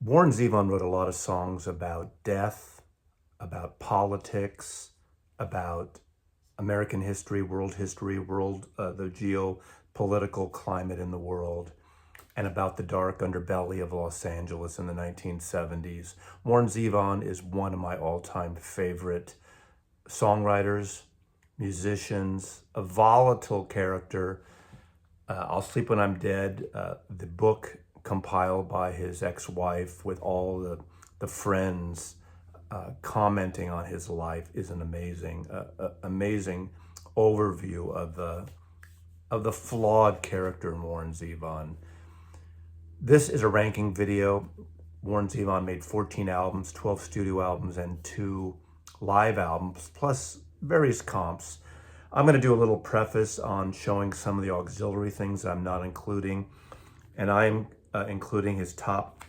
Warren Zevon wrote a lot of songs about death, about politics, about American history, the geopolitical climate in the world, and about the dark underbelly of Los Angeles in the 1970s. Warren Zevon is one of my all-time favorite songwriters, musicians, a volatile character. I'll Sleep When I'm Dead, the book compiled by his ex-wife with all the friends commenting on his life is an amazing overview of the flawed character in Warren Zevon. This is a ranking video. Warren Zevon made 14 albums, 12 studio albums, and 2 live albums, plus various comps. I'm going to do a little preface on showing some of the auxiliary things I'm not including, and I'm including his top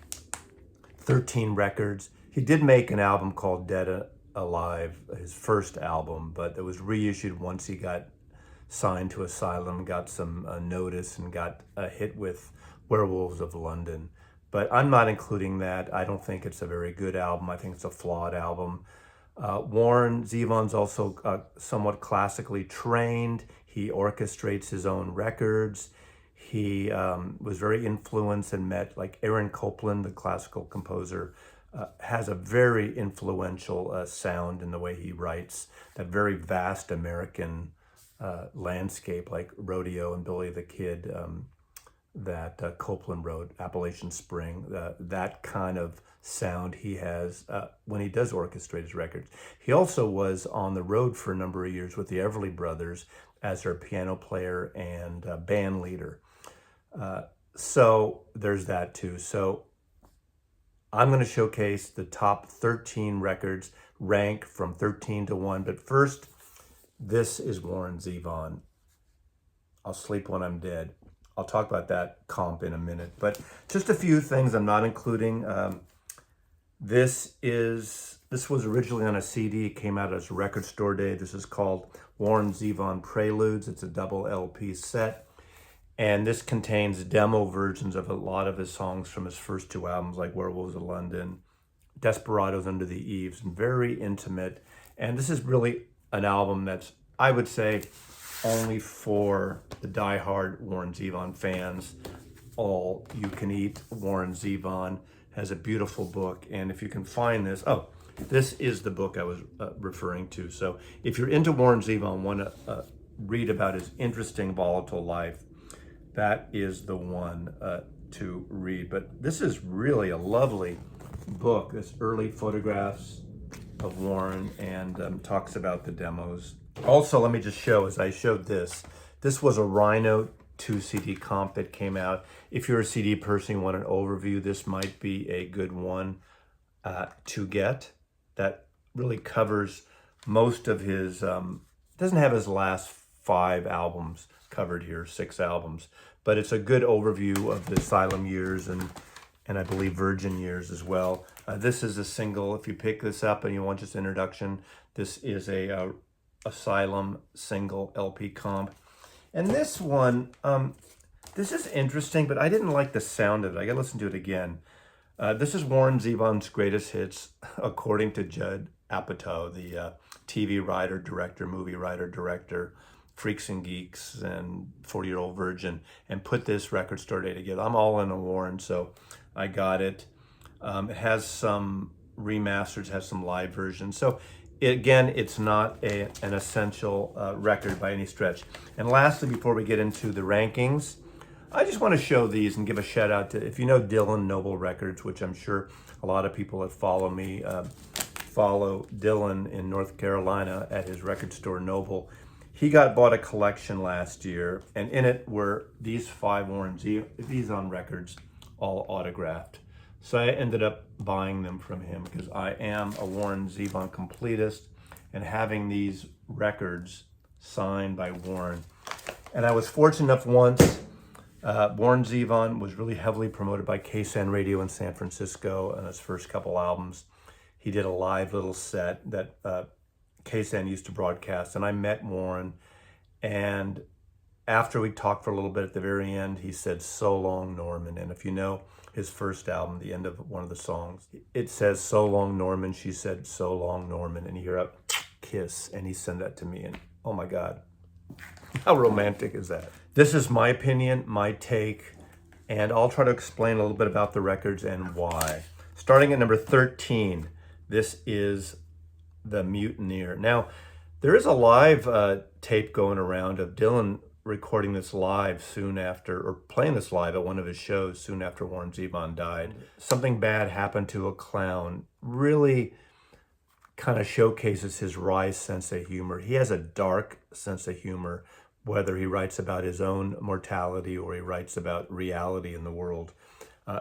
13 records. He did make an album called Dead Alive, his first album, but it was reissued once he got signed to Asylum, got some notice, and got a hit with Werewolves of London. But I'm not including that. I don't think it's a very good album. I think it's a flawed album. Warren Zevon's also somewhat classically trained. He orchestrates his own records. He was very influenced and met, like Aaron Copland, the classical composer, has a very influential sound in the way he writes, that very vast American landscape like Rodeo and Billy the Kid that Copland wrote, Appalachian Spring, that kind of sound he has when he does orchestrate his records. He also was on the road for a number of years with the Everly Brothers as their piano player and band leader. So there's that too. So I'm going to showcase the top 13 records, rank from 13 to 1. But first, this is Warren Zevon. I'll Sleep When I'm Dead. I'll talk about that comp in a minute. But just a few things I'm not including. This was originally on a CD. It came out as a Record Store Day. This is called Warren Zevon Preludes. It's a double LP set. And this contains demo versions of a lot of his songs from his first 2 albums, like Werewolves of London, Desperados Under the Eaves, and very intimate. And this is really an album that's, I would say, only for the diehard Warren Zevon fans. All You Can Eat Warren Zevon has a beautiful book. And if you can find this, this is the book I was referring to. So if you're into Warren Zevon, want to read about his interesting, volatile life, that is the one to read. But this is really a lovely book. This early photographs of Warren and talks about the demos. Also, let me just show, as I showed this was a Rhino 2 CD comp that came out. If you're a CD person, you want an overview, this might be a good one to get. That really covers most of his, doesn't have his last 5 albums covered here, 6 albums, but it's a good overview of the Asylum years and I believe Virgin years as well. This is a single. If you pick this up and you want just introduction, this is a Asylum single LP comp. And this one, this is interesting, but I didn't like the sound of it. I gotta listen to it again. This is Warren Zevon's greatest hits, according to Judd Apatow, the TV writer, director, movie writer, director, Freaks and Geeks and 40-Year-Old Virgin, and put this Record Store Day together. I'm all in a Warren, so I got it. It has some remasters, has some live versions. So again, it's not an essential record by any stretch. And lastly, before we get into the rankings, I just want to show these and give a shout out to, if you know Dylan Noble Records, which I'm sure a lot of people that follow me follow Dylan in North Carolina at his record store Noble. He bought a collection last year, and in it were these 5 Warren Zevon records, all autographed. So I ended up buying them from him because I am a Warren Zevon completist, and having these records signed by Warren. And I was fortunate enough once, Warren Zevon was really heavily promoted by KSAN Radio in San Francisco on his first couple albums. He did a live little set that KSAN used to broadcast, and I met Warren, and after we talked for a little bit at the very end, he said, "So long, Norman." And if you know his first album, the end of one of the songs. It says, "So long, Norman." She said, "So long, Norman." And you hear a kiss, and he sent that to me. And oh my God, how romantic is that? This is my opinion, my take, and I'll try to explain a little bit about the records and why. Starting at number 13, this is the Mutineer. Now, there is a live tape going around of Dylan recording this live soon after, or playing this live at one of his shows soon after Warren Zevon died. Something bad happened to a clown. Really kind of showcases his wry sense of humor. He has a dark sense of humor, whether he writes about his own mortality or he writes about reality in the world.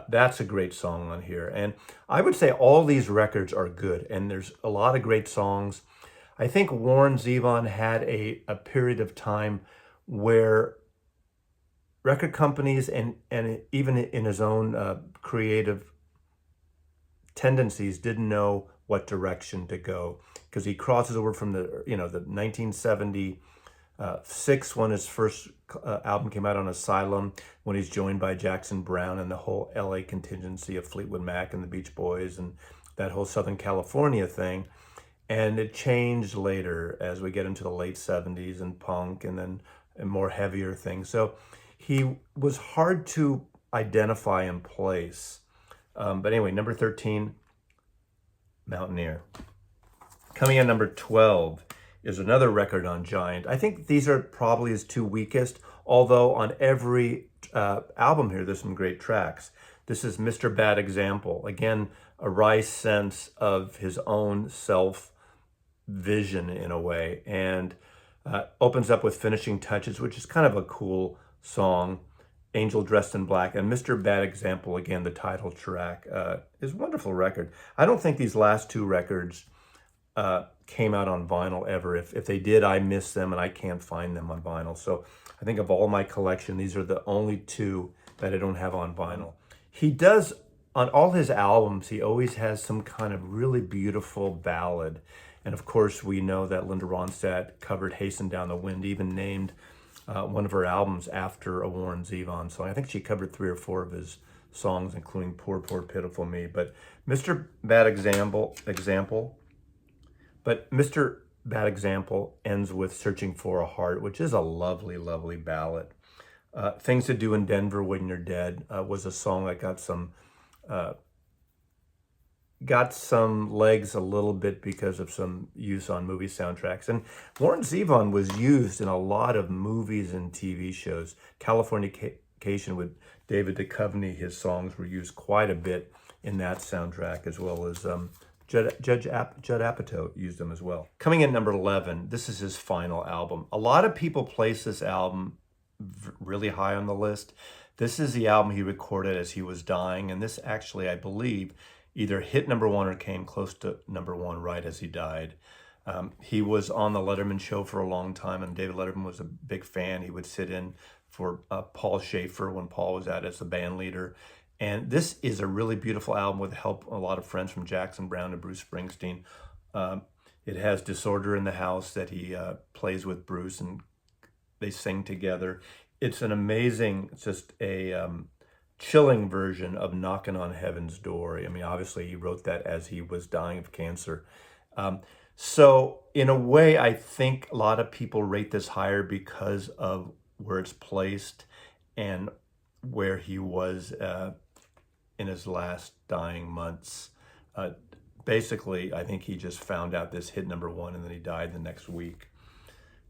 That's a great song on here. And I would say all these records are good, and there's a lot of great songs. I think Warren Zevon had a period of time where record companies and even in his own creative tendencies didn't know what direction to go, because he crosses over from the 1976 when his first album came out on Asylum, when he's joined by Jackson Browne and the whole LA contingency of Fleetwood Mac and the Beach Boys and that whole Southern California thing. And it changed later as we get into the late 70s and punk and then more heavier things. So he was hard to identify and place. But anyway, number 13, Mountaineer. Coming in number 12 is another record on Giant. I think these are probably his two weakest, although on every album here, there's some great tracks. This is Mr. Bad Example. Again, a wry sense of his own self-vision in a way, and opens up with Finishing Touches, which is kind of a cool song. Angel Dressed in Black, and Mr. Bad Example, again, the title track, is a wonderful record. I don't think these last two records came out on vinyl ever. If they did, I miss them and I can't find them on vinyl. So I think of all my collection, these are the only two that I don't have on vinyl. He does, on all his albums, he always has some kind of really beautiful ballad. And of course, we know that Linda Ronstadt covered Hasten Down the Wind, even named one of her albums after a Warren Zevon song. I think she covered 3 or 4 of his songs, including Poor, Poor, Pitiful Me. But Mr. Bad Example ends with Searching for a Heart, which is a lovely, lovely ballad. Things to Do in Denver When You're Dead was a song that got some legs a little bit because of some use on movie soundtracks. And Warren Zevon was used in a lot of movies and TV shows. Californication with David Duchovny, his songs were used quite a bit in that soundtrack, as well as Judd Apatow used them as well. Coming in number 11, this is his final album. A lot of people place this album really high on the list. This is the album he recorded as he was dying, and this actually, I believe, either hit number 1 or came close to number 1 right as he died. He was on the Letterman show for a long time, and David Letterman was a big fan. He would sit in for Paul Schaefer when Paul was out as the band leader. And this is a really beautiful album with the help of a lot of friends from Jackson Browne and Bruce Springsteen. It has Disorder in the House that he plays with Bruce, and they sing together. It's an amazing, just a chilling version of Knocking on Heaven's Door. I mean, obviously he wrote that as he was dying of cancer. So in a way, I think a lot of people rate this higher because of where it's placed and where he was in his last dying months. Basically, I think he just found out this hit number 1 and then he died the next week.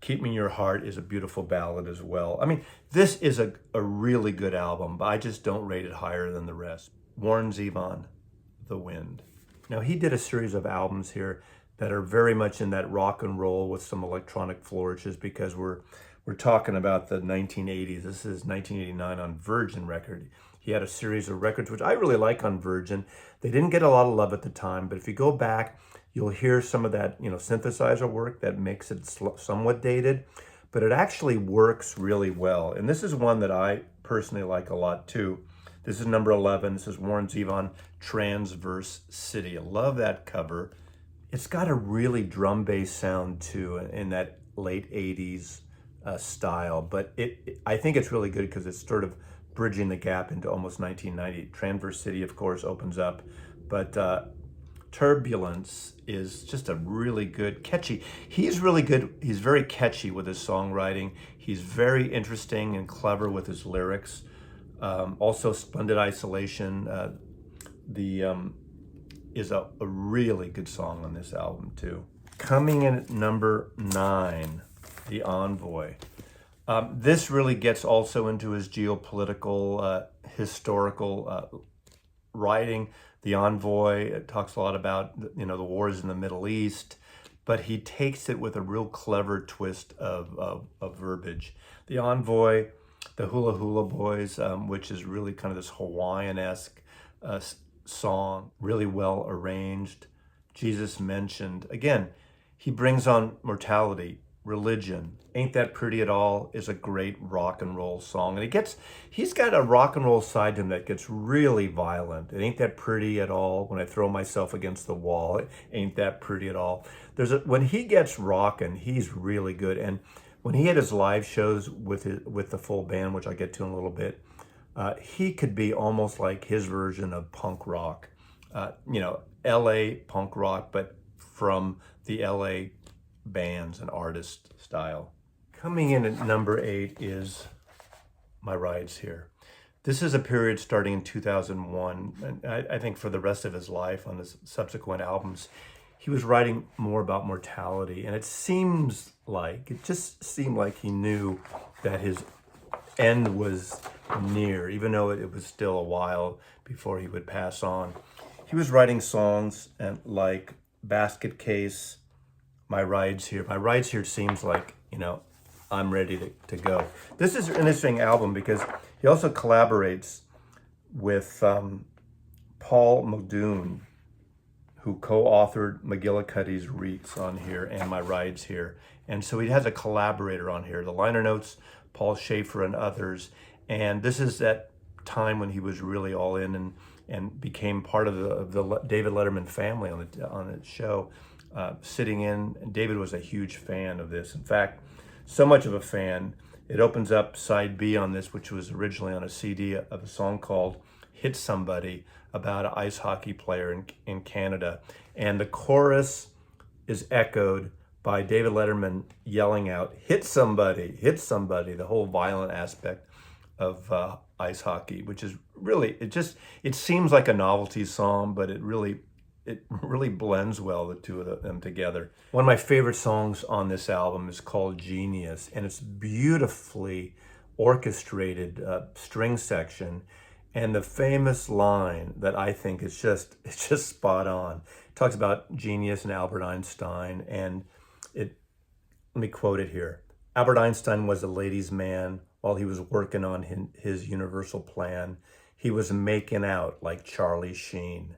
Keep Me in Your Heart is a beautiful ballad as well. I mean, this is a really good album, but I just don't rate it higher than the rest. Warren Zevon, The Wind. Now, he did a series of albums here that are very much in that rock and roll with some electronic flourishes, because we're talking about the 1980s. This is 1989 on Virgin record. He had a series of records, which I really like on Virgin. They didn't get a lot of love at the time, but if you go back, you'll hear some of that, synthesizer work that makes it somewhat dated, but it actually works really well. And this is one that I personally like a lot too. This is number 11. This is Warren Zevon, Transverse City. I love that cover. It's got a really drum bass sound too, in that late 80s style, but I think it's really good because it's sort of bridging the gap into almost 1990. Transverse City, of course, opens up, but Turbulence is just a really good, catchy. He's really good. He's very catchy with his songwriting. He's very interesting and clever with his lyrics. Also, Splendid Isolation is a really good song on this album too. Coming in at number 9, The Envoy. This really gets also into his geopolitical, historical writing. The Envoy talks a lot about, the wars in the Middle East, but he takes it with a real clever twist of verbiage. The Envoy, the Hula Hula Boys, which is really kind of this Hawaiian-esque song, really well arranged. Jesus Mentioned. Again, he brings on mortality, religion. Ain't That Pretty at All is a great rock and roll song. And he's got a rock and roll side to him that gets really violent. It ain't that pretty at all when I throw myself against the wall. It ain't that pretty at all. When he gets rocking, he's really good. And when he had his live shows with the full band, which I'll get to in a little bit, he could be almost like his version of punk rock. LA punk rock, but from the LA bands and artist style. Coming in at number 8 is My Rides Here. This is a period starting in 2001, and I think for the rest of his life on his subsequent albums, he was writing more about mortality, and it just seemed like he knew that his end was near, even though it was still a while before he would pass on. He was writing songs like Basket Case, My Rides Here. My Rides Here seems like, I'm ready to go. This is an interesting album because he also collaborates with Paul Muldoon, who co-authored McGillicuddy's Reeks on here and My Rides Here. And so he has a collaborator on here. The liner notes, Paul Schaefer and others. And this is that time when he was really all in and became part of the David Letterman family on the show. Sitting in, and David was a huge fan of this. In fact, so much of a fan, it opens up side B on this, which was originally on a CD of a song called Hit Somebody, about an ice hockey player in Canada. And the chorus is echoed by David Letterman yelling out, hit somebody, the whole violent aspect of ice hockey, which is really, it seems like a novelty song, but it really blends well, the two of them together. One of my favorite songs on this album is called Genius, and it's beautifully orchestrated string section. And the famous line that I think is just spot on. It talks about genius and Albert Einstein, and let me quote it here. Albert Einstein was a ladies' man while he was working on his universal plan. He was making out like Charlie Sheen.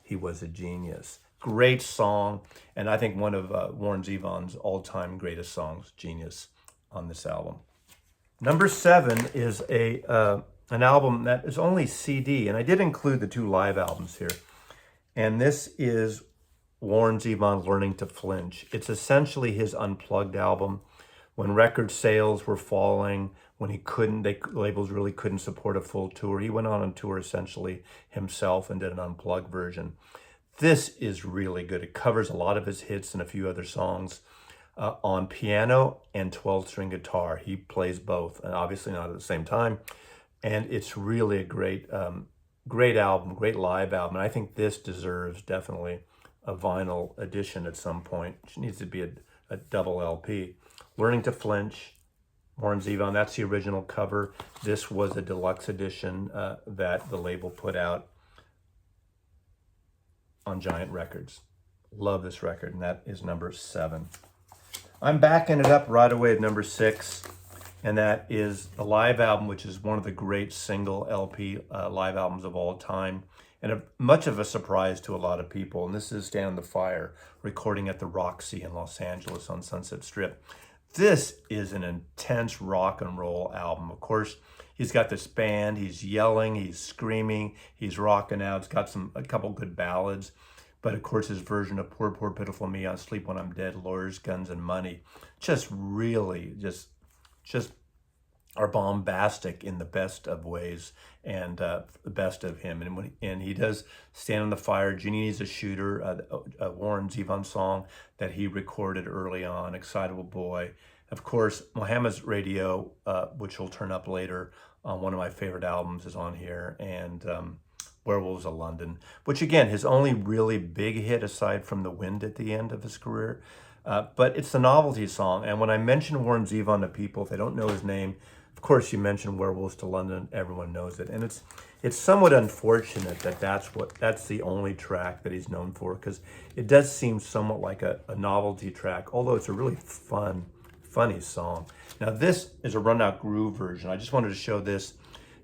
He was a genius. Great song, and I think one of Warren Zevon's all-time greatest songs, Genius, on this album. Number 7 is an album that is only CD, and I did include the 2 live albums here. And this is Warren Zevon Learning to Flinch. It's essentially his unplugged album. When record sales were falling, when labels really couldn't support a full tour, he went on tour essentially himself and did an unplugged version. This is really good. It covers a lot of his hits and a few other songs on piano and 12-string guitar. He plays both, and obviously not at the same time. And it's really a great album, great live album. And I think this deserves definitely a vinyl edition at some point. It needs to be a double LP. Learning to Flinch, Warren Zevon, that's the original cover. This was a deluxe edition that the label put out on Giant Records. Love this record, and that is number 7. I'm backing it up right away at number 6, and that is a live album, which is one of the great single LP live albums of all time, and much of a surprise to a lot of people. And this is Stand in the Fire, recording at the Roxy in Los Angeles on Sunset Strip. This is an intense rock and roll album. Of course, he's got this band, he's yelling, he's screaming, he's rocking out. It's got a couple good ballads. But of course, his version of Poor, Poor, Pitiful Me, On Sleep When I'm Dead, Lawyers, Guns, and Money, just really, just are bombastic in the best of ways, and the best of him. And he does Stand in the Fire. Ginny Needs a Shooter, a Warren Zevon song that he recorded early on, Excitable Boy. Of course, Mohammed's Radio, which will turn up later on one of my favorite albums, is on here, and Werewolves of London, which again, his only really big hit aside from The Wind at the end of his career. But it's the novelty song. And when I mention Warren Zevon to people, if they don't know his name, of course, you mention Werewolves to London, everyone knows it. And it's somewhat unfortunate that that's the only track that he's known for, because it does seem somewhat like a novelty track, although it's a really funny song. Now, this is a Run Out Groove version. I just wanted to show this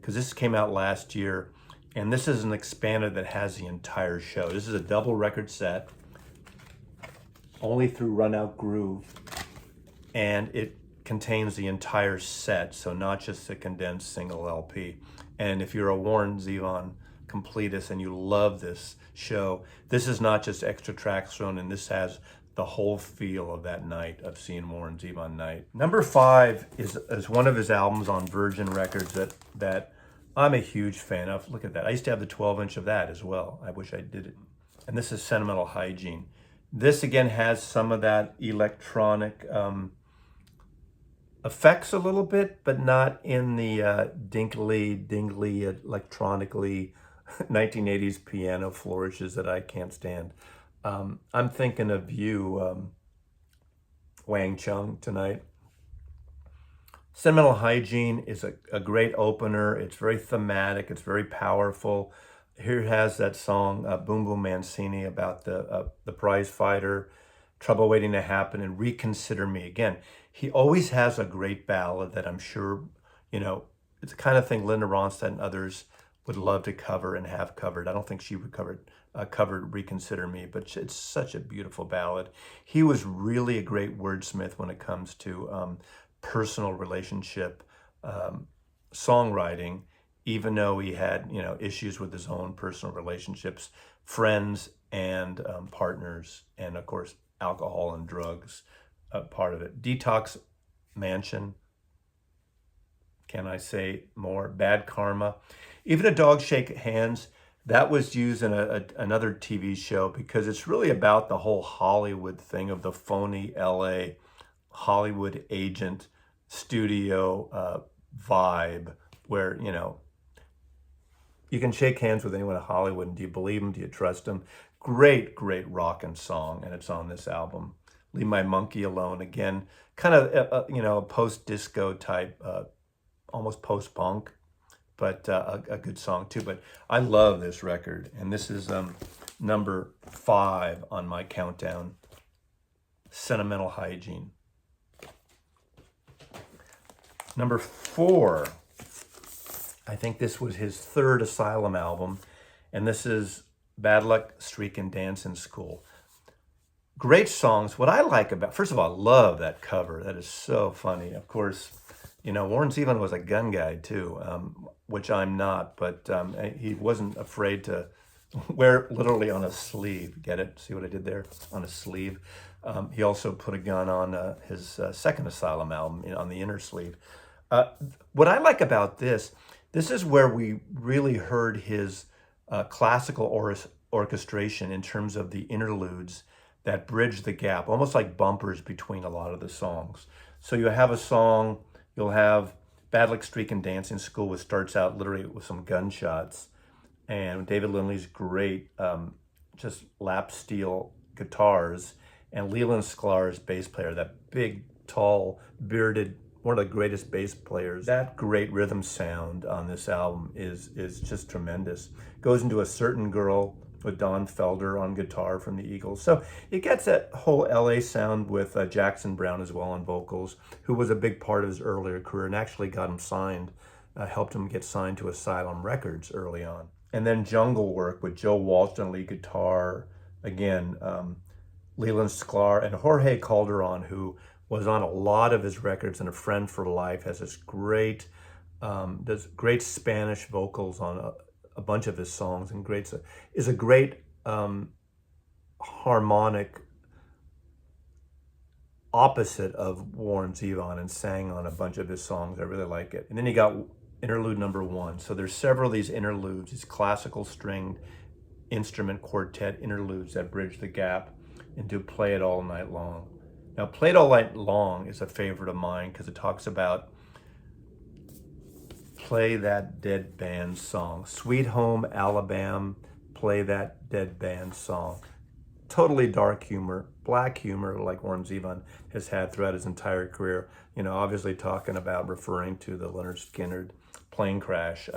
because this came out last year, and this is an expanded that has the entire show. This is a double record set, only through Run Out Groove, and it contains the entire set, so not just the condensed single LP. And if you're a Warren Zevon completist and you love this show, this is not just extra tracks thrown in. This has the whole feel of that night, of seeing Warren Zevon night. Number 5 is one of his albums on Virgin Records that I'm a huge fan of. Look at that. I used to have the 12-inch of that as well. I wish I did it. And this is Sentimental Hygiene. This again has some of that electronic effects a little bit, but not in the dingly, electronically 1980s piano flourishes that I can't stand. I'm thinking of you, Wang Chung, tonight. Sentimental Hygiene is a great opener. It's very thematic. It's very powerful. Here has that song, Boom Boom Mancini, about the prize fighter, Trouble Waiting to Happen, and Reconsider Me. Again, he always has a great ballad that I'm sure, it's the kind of thing Linda Ronstadt and others would love to cover and have covered. I don't think she would covered Reconsider Me, but it's such a beautiful ballad. He was really a great wordsmith when it comes to personal relationship songwriting, even though he had issues with his own personal relationships, friends and partners, and of course alcohol and drugs, part of it. Detox Mansion, can I say more? Bad Karma, even A Dog Shake Hands. That was used in another TV show, because it's really about the whole Hollywood thing of the phony LA Hollywood agent studio vibe, where you can shake hands with anyone in Hollywood, and do you believe them? Do you trust them? Great rockin' song, and it's on this album. Leave My Monkey Alone, again, kind of a post-disco type, almost post-punk, but a good song too. But I love this record, and this is number 5 on my countdown, Sentimental Hygiene. Number 4, I think this was his 3rd Asylum album, and this is Bad Luck Streakin' Dancin' School. Great songs. What I like about, first of all, I love that cover. That is so funny. Of course, Warren Zevon was a gun guy too, which I'm not, but he wasn't afraid to wear it literally on a sleeve. Get it? See what I did there? On a sleeve. He also put a gun on his 2nd Asylum album, on the inner sleeve. What I like about this is where we really heard his classical orchestration in terms of the interludes that bridge the gap, almost like bumpers between a lot of the songs. So you have a song, you'll have Bad Luck Streakin' Dancing School, which starts out literally with some gunshots, and David Lindley's great just lap steel guitars, and Leland Sklar's bass player, that big, tall, bearded, one of the greatest bass players. That great rhythm sound on this album is just tremendous. Goes into A Certain Girl with Don Felder on guitar from the Eagles. So it gets that whole LA sound with Jackson Browne as well on vocals, who was a big part of his earlier career and actually got him signed, helped him get signed to Asylum Records early on. And then Jungle Work with Joe Walsh on lead guitar, again, Leland Sklar and Jorge Calderon, who was on a lot of his records and a friend for life, has this great, does great Spanish vocals on a bunch of his songs, and is a great harmonic opposite of Warren Zevon and sang on a bunch of his songs. I really like it. And then you got interlude number 1. So there's several of these interludes, these classical stringed instrument quartet interludes that bridge the gap into Play It All Night Long. Now, Play It All Night Long is a favorite of mine because it talks about play that dead band song. Sweet Home Alabama, play that dead band song. Totally dark humor, black humor, like Warren Zevon has had throughout his entire career. You know, obviously talking about referring to the Leonard Skinner plane crash.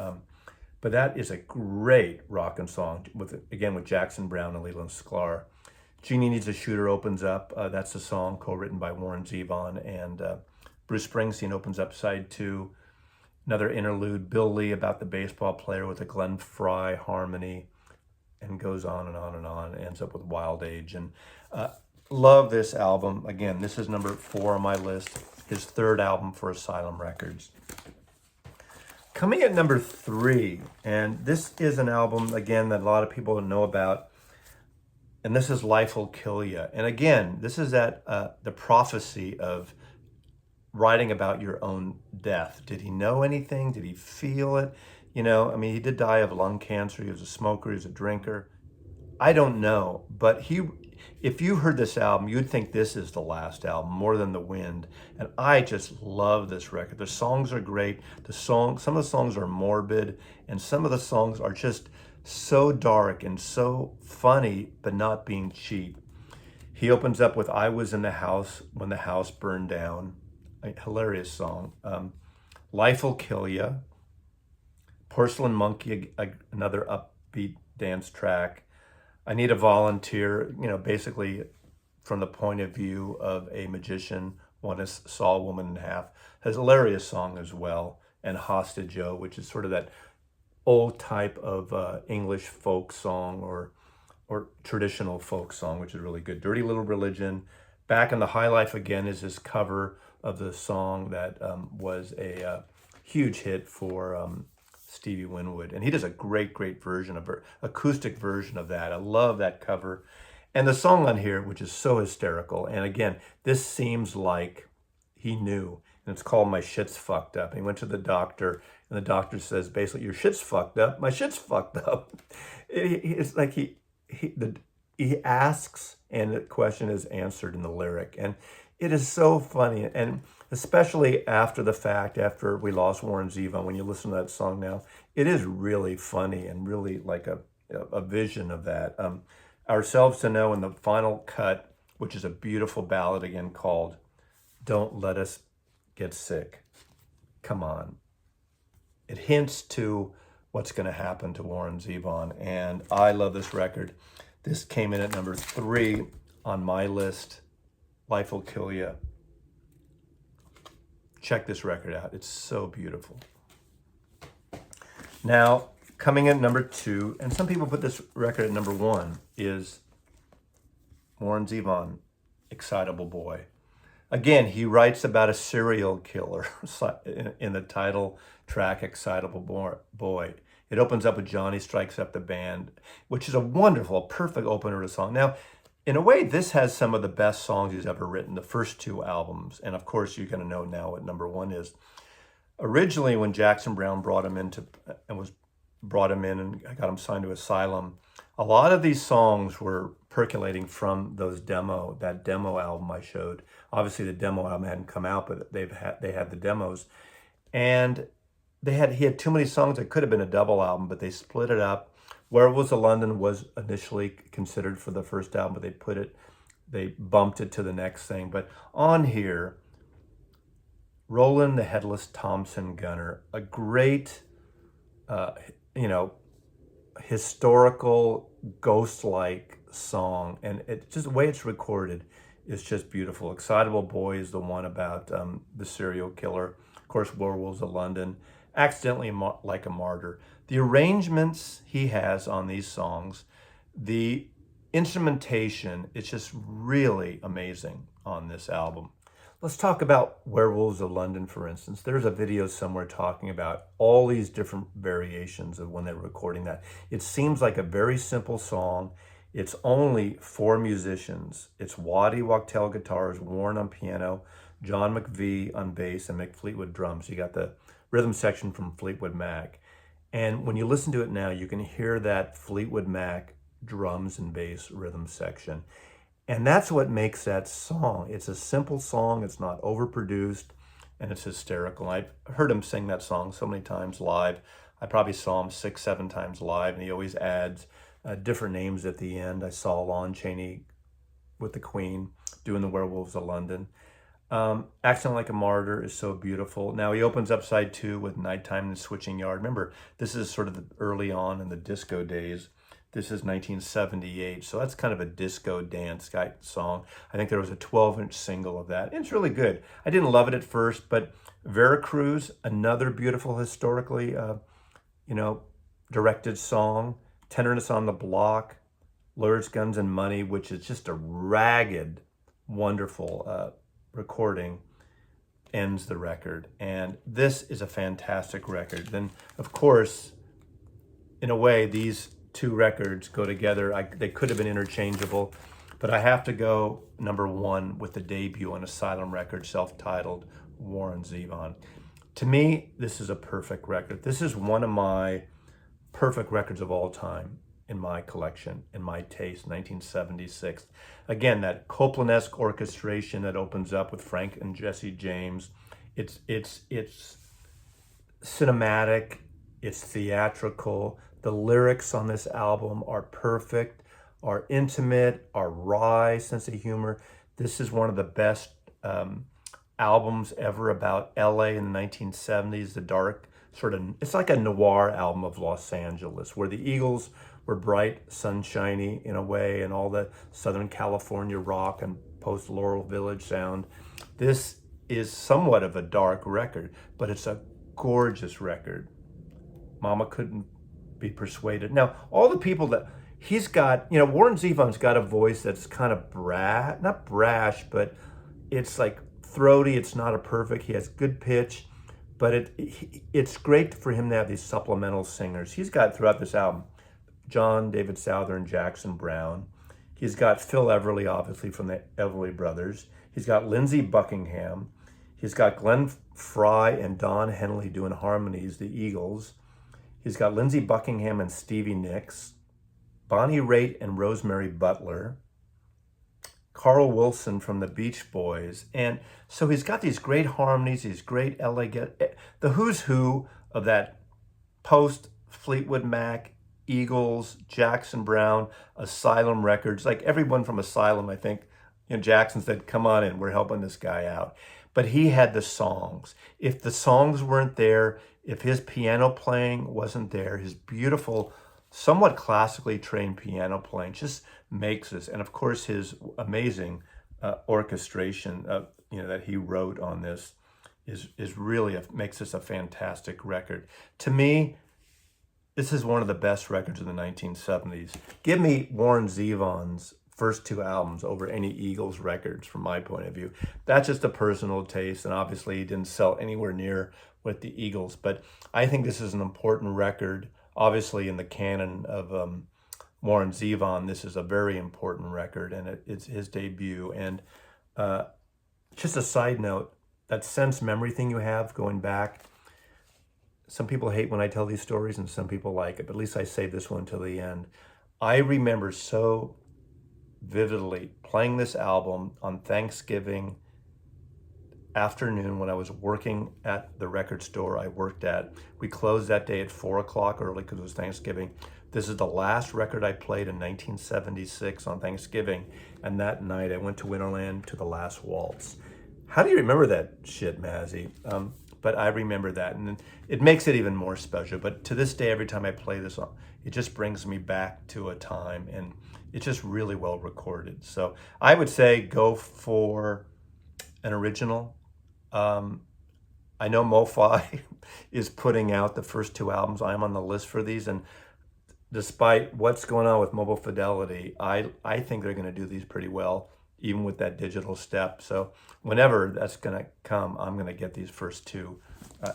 But that is a great rockin' song, with Jackson Browne and Leland Sklar. Jeannie Needs a Shooter opens up. That's a song co-written by Warren Zevon, and Bruce Springsteen opens up side 2. Another interlude, Bill Lee about the baseball player with a Glenn Frey harmony, and goes on and on and on, ends up with Wild Age. And love this album. Again, this is number 4 on my list, his 3rd album for Asylum Records. Coming at number 3, and this is an album, again, that a lot of people know about, and this is Life Will Kill Ya. And again, this is the prophecy of writing about your own death. Did he know anything? Did he feel it? You know, I mean, he did die of lung cancer. He was a smoker. He was a drinker. I don't know, but if you heard this album, you'd think this is the last album, More Than the Wind. And I just love this record. The songs are great. Some of the songs are morbid, and some of the songs are just so dark and so funny, but not being cheap. He opens up with I Was in the House When the House Burned Down. A hilarious song. Life Will Kill Ya. Porcelain Monkey, another upbeat dance track. I Need a Volunteer, you know, basically from the point of view of a magician, one saw a woman in half. Has a hilarious song as well. And Hostage O, which is sort of that old type of English folk song or traditional folk song, which is really good. Dirty Little Religion. Back in the High Life Again is his cover of the song that was a huge hit for Stevie Winwood. And he does a great version of acoustic version of that. I love that cover. And the song on here, which is so hysterical. And again, this seems like he knew. And it's called My Shit's Fucked Up. And he went to the doctor, and the doctor says, basically, your shit's fucked up. My shit's fucked up. It's like he asks, and the question is answered in the lyric. And it is so funny. And especially after the fact, after we lost Warren Zevon, when you listen to that song now, it is really funny and really like a vision of that. Ourselves to Know in the final cut, which is a beautiful ballad again called Don't Let Us Get Sick. Come on. It hints to what's going to happen to Warren Zevon, and I love this record. This came in at number 3 on my list. Life Will Kill Ya. Check this record out. It's so beautiful. Now, coming in number 2, and some people put this record at number 1, is Warren Zevon, Excitable Boy. Again, he writes about a serial killer in the title track, Excitable Boy. It opens up with Johnny Strikes Up the Band, which is a wonderful, perfect opener to the song. Now, in a way, this has some of the best songs he's ever written, the first 2 albums. And of course, you're going to know now what number 1 is. Originally, when Jackson Browne brought him in and got him signed to Asylum, a lot of these songs were percolating from that demo album I showed. Obviously, the demo album hadn't come out, but they had the demos. And he had too many songs that could have been a double album, but they split it up. Werewolves of London was initially considered for the first album, but they bumped it to the next thing. But on here, Roland the Headless Thompson Gunner, a great, historical, ghost-like song. And just the way it's recorded is just beautiful. Excitable Boy is the one about the serial killer. Of course, Werewolves of London. Accidentally Like a Martyr. The arrangements he has on these songs, the instrumentation, it's just really amazing on this album. Let's talk about Werewolves of London, for instance. There's a video somewhere talking about all these different variations of when they were recording that. It seems like a very simple song. It's only 4 musicians. It's Waddy Wachtel guitars, Warren on piano, John McVie on bass, and Mick Fleetwood drums. You got the rhythm section from Fleetwood Mac. And when you listen to it now, you can hear that Fleetwood Mac drums and bass rhythm section. And that's what makes that song. It's a simple song, it's not overproduced, and it's hysterical. I've heard him sing that song so many times live. I probably saw him 6, 7 times live, and he always adds different names at the end. I saw Lon Chaney with the Queen doing the Werewolves of London. Acting Like a Martyr is so beautiful. Now he opens up side 2 with Nighttime in the Switching Yard. Remember, this is sort of early on in the disco days. This is 1978, so that's kind of a disco dance song. I think there was a 12-inch single of that. It's really good. I didn't love it at first, but Veracruz, another beautiful historically, directed song. Tenderness on the Block, Lures, Guns, and Money, which is just a ragged, wonderful recording, ends the record. And this is a fantastic record. Then, of course, in a way, these 2 records go together. They could have been interchangeable, but I have to go number 1 with the debut on Asylum Records, self-titled Warren Zevon. To me, this is a perfect record. This is one of my perfect records of all time in my collection, in my taste, 1976. Again, that Copland-esque orchestration that opens up with Frank and Jesse James. It's cinematic, it's theatrical. The lyrics on this album are perfect, are intimate, are wry sense of humor. This is one of the best albums ever about LA in the 1970s, the dark it's like a noir album of Los Angeles, where the Eagles were bright, sunshiny in a way, and all the Southern California rock and post-Laurel Village sound. This is somewhat of a dark record, but it's a gorgeous record. Mama couldn't be persuaded. Now, all the people that he's got, Warren Zevon's got a voice that's kind of not brash, but it's like throaty. It's not a perfect. He has good pitch. But it's great for him to have these supplemental singers. He's got, throughout this album, John David Souther and Jackson Brown. He's got Phil Everly, obviously, from the Everly Brothers. He's got Lindsey Buckingham. He's got Glenn Frey and Don Henley doing harmonies, the Eagles. He's got Lindsey Buckingham and Stevie Nicks. Bonnie Raitt and Rosemary Butler. Carl Wilson from the Beach Boys. And so he's got these great harmonies, these great the who's who of that post Fleetwood Mac, Eagles, Jackson Brown, Asylum Records, like everyone from Asylum, I think, Jackson said, come on in, we're helping this guy out. But he had the songs. If the songs weren't there, if his piano playing wasn't there, his beautiful, somewhat classically trained piano playing just makes this, and of course his amazing orchestration that he wrote on this is really makes this a fantastic record. To me, this is one of the best records of the 1970s. Give me Warren Zevon's first 2 albums over any Eagles records from my point of view. That's just a personal taste, and obviously he didn't sell anywhere near with the Eagles, but I think this is an important record. Obviously in the canon of Warren Zevon, this is a very important record, and it's his debut. And just a side note, that sense memory thing you have going back, some people hate when I tell these stories and some people like it, but at least I save this one till the end. I remember so vividly playing this album on Thanksgiving afternoon when I was working at the record store I worked at. We closed that day at 4 o'clock early because it was Thanksgiving. This is the last record I played in 1976 on Thanksgiving, and that night I went to Winterland to the last waltz. How do you remember that shit, Mazzy? But I remember that, and it makes it even more special. But to this day, every time I play this song, it just brings me back to a time, and it's just really well recorded. So I would say go for an original. I know MoFi is putting out the first 2 albums. I'm on the list for these, and despite what's going on with mobile fidelity, I think they're going to do these pretty well, even with that digital step. So whenever that's going to come, I'm going to get these first 2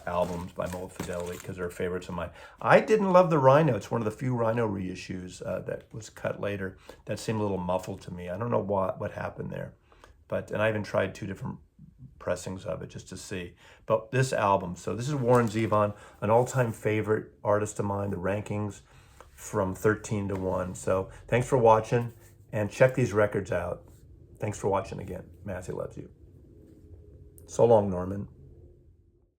albums by Mold Fidelity because they're favorites of mine. I didn't love the Rhino. It's one of the few Rhino reissues that was cut later. That seemed a little muffled to me. I don't know what happened there. And I even tried 2 different pressings of it just to see. But this album, so this is Warren Zevon, an all-time favorite artist of mine, the rankings from 13 to 1. So thanks for watching, and check these records out. Thanks for watching again. Matthew loves you. So long, Norman.